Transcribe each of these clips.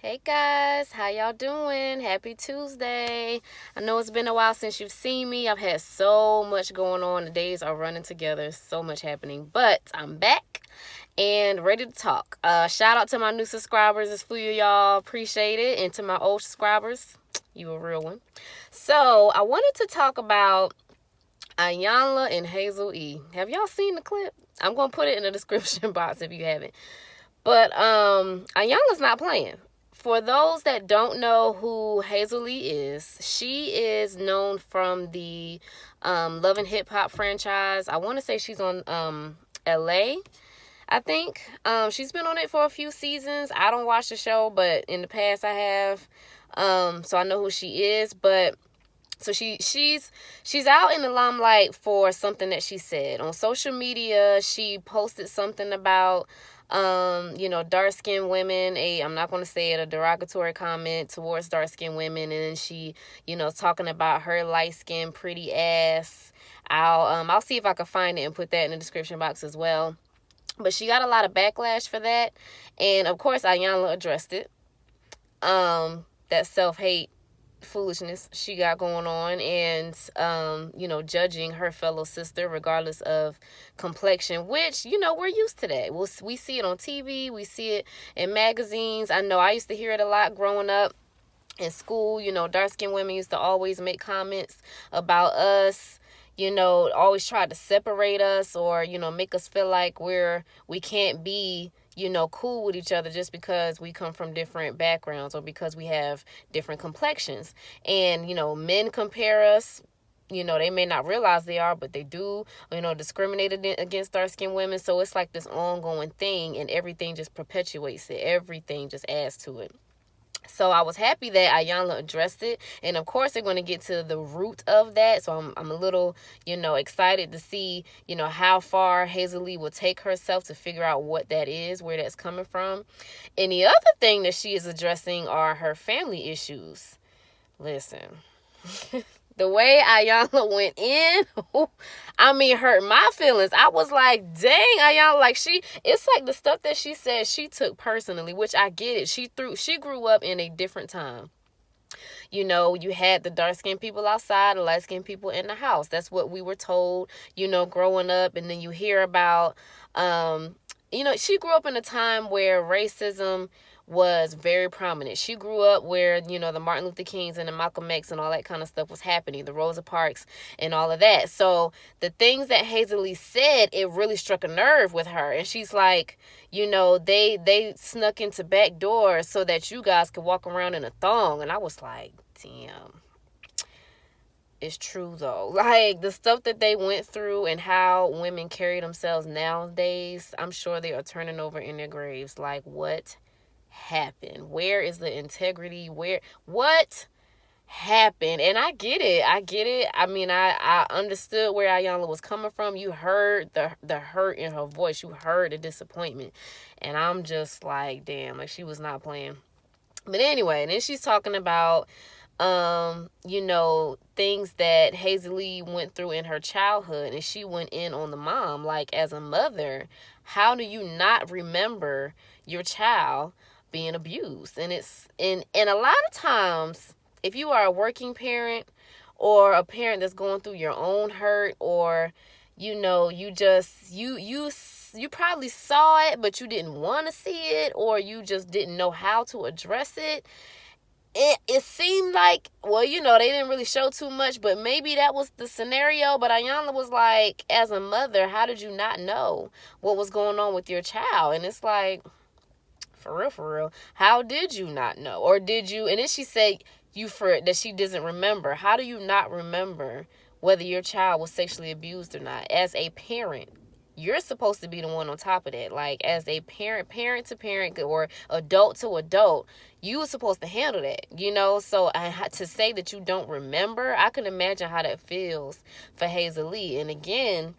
Hey guys, how y'all doing? Happy Tuesday. I know it's been a while since you've seen me. I've had so much going on. The days are running together. So much happening. But I'm back and ready to talk. Shout out to my new subscribers. It's for you, y'all. Appreciate it. And to my old subscribers, you a real one. So I wanted to talk about Iyanla and Hazel E. Have y'all seen the clip? I'm going to put it in the description box if you haven't. But Iyanla's not playing. For those that don't know who Hazel E is, she is known from the Love and Hip Hop franchise. I want to say she's on LA, I think. She's been on it for a few seasons. I don't watch the show, but in the past I have. So I know who she is. But so she's out in the limelight for something that she said on social media. She posted something about dark-skinned women. I'm not going to say it, a derogatory comment towards dark-skinned women, and then she, talking about her light-skinned pretty ass. I'll see if I can find it and put that in the description box as well. But she got a lot of backlash for that, and of course Iyanla addressed it. That self-hate foolishness she got going on, and judging her fellow sister regardless of complexion, which we're used to that. We see it on TV, we see it in magazines. I know I used to hear it a lot growing up in school. Dark-skinned women used to always make comments about us, always try to separate us, or make us feel like we can't be cool with each other just because we come from different backgrounds or because we have different complexions. And, men compare us. They may not realize they are, but they do, discriminate against dark-skinned women. So it's like this ongoing thing, and everything just perpetuates it. Everything just adds to it. So I was happy that Iyanla addressed it. And of course, they're going to get to the root of that. So I'm a little, excited to see, how far Hazel E will take herself to figure out what that is, where that's coming from. And the other thing that she is addressing are her family issues. Listen. The way Iyanla went in, hurt my feelings. I was like, dang, Iyanla, it's like the stuff that she said she took personally, which I get it. She grew up in a different time. You had the dark-skinned people outside, the light-skinned people in the house. That's what we were told, growing up. And then you hear about, she grew up in a time where racism was very prominent. She grew up where, the Martin Luther Kings and the Malcolm X and all that kind of stuff was happening, the Rosa Parks and all of that. So the things that Hazel E said, it really struck a nerve with her. And she's like, they snuck into back doors so that you guys could walk around in a thong. And I was like, damn. It's true though. Like the stuff that they went through and how women carry themselves nowadays, I'm sure they are turning over in their graves. Like, what happened? Where is the integrity? What happened? And I get it. I understood where Iyanla was coming from. You heard the hurt in her voice. You heard the disappointment. And I'm just like, damn, like she was not playing. But anyway, and then she's talking about things that Hazel E went through in her childhood, and she went in on the mom. Like, as a mother, how do you not remember your child being abused? And and a lot of times, if you are a working parent or a parent that's going through your own hurt, or you probably saw it but you didn't want to see it, or you just didn't know how to address it. It seemed like, well, they didn't really show too much, but maybe that was the scenario. But Iyanla was like, as a mother, how did you not know what was going on with your child? And it's like, for real, how did you not know? Or did you? And then she said that she doesn't remember. How do you not remember whether your child was sexually abused or not? As a parent, you're supposed to be the one on top of that. Like, as a parent to parent, or adult to adult, you were supposed to handle that, So to say that you don't remember, I can imagine how that feels for Hazel E. And again,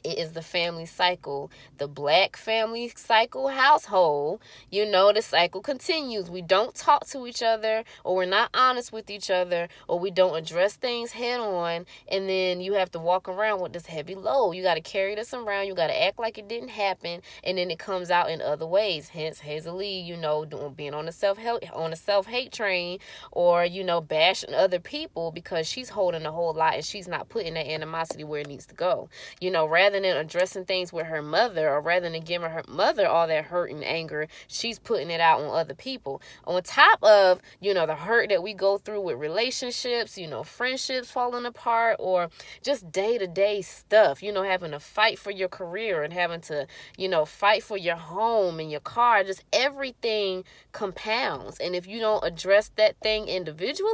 It is the family cycle, the black family cycle household. You know, the cycle continues. We don't talk to each other, or we're not honest with each other, or we don't address things head on. And then you have to walk around with this heavy load. You got to carry this around. You got to act like it didn't happen. And then it comes out in other ways. Hence, Hazel, you know, being on the self-hate train, or, you know, bashing other people because she's holding a whole lot and she's not putting that animosity where it needs to go. You know, rather than addressing things with her mother, or rather than giving her mother all that hurt and anger, she's putting it out on other people. On top of, you know, the hurt that we go through with relationships, you know, friendships falling apart, or just day-to-day stuff, you know, having to fight for your career and having to, you know, fight for your home and your car. Just everything compounds. And if you don't address that thing individually,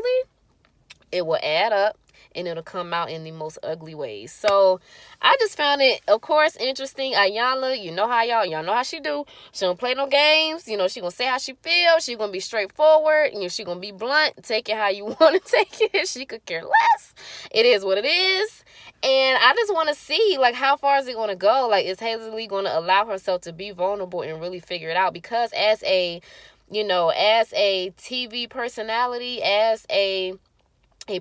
it will add up and it'll come out in the most ugly ways. So I just found it, of course, interesting. Iyanla, you know how y'all know how she do. She don't play no games. You know, she gonna say how she feels. She gonna be straightforward. You know, she gonna be blunt. Take it how you want to take it. She could care less. It is what it is. And I just want to see, like, how far is it going to go? Like, is Hazel going to allow herself to be vulnerable and really figure it out? Because as a, you know, as a TV personality, as a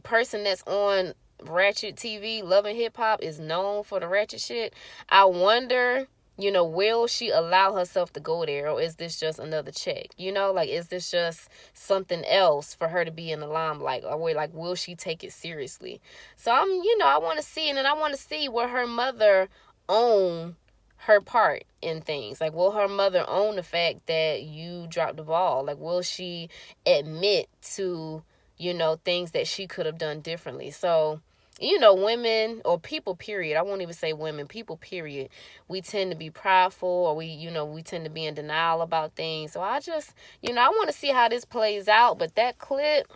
person that's on ratchet TV, Love and Hip Hop, is known for the ratchet shit. I wonder, you know, will she allow herself to go there, or is this just another check? You know, like, is this just something else for her to be in the limelight, or like, will she take it seriously? So you know, I want to see, and then I want to see where her mother own her part in things. Like, will her mother own the fact that you dropped the ball? Like, will she admit to, you know, things that she could have done differently? So, you know, women, or people, period. I won't even say women, people, period. We tend to be prideful, or we tend to be in denial about things. So I just, you know, I want to see how this plays out. But that clip,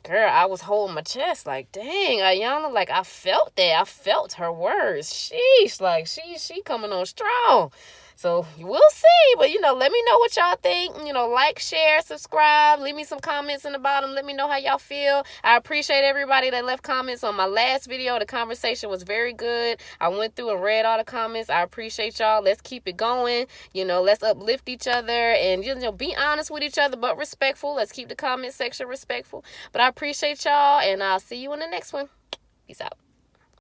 girl, I was holding my chest like, dang, Iyanla, like, I felt that. I felt her words. Sheesh, like, she coming on strong. So we'll see. But, you know, let me know what y'all think. You know, like, share, subscribe. Leave me some comments in the bottom. Let me know how y'all feel. I appreciate everybody that left comments on my last video. The conversation was very good. I went through and read all the comments. I appreciate y'all. Let's keep it going. You know, let's uplift each other and, you know, be honest with each other, but respectful. Let's keep the comment section respectful. But I appreciate y'all, and I'll see you in the next one. Peace out.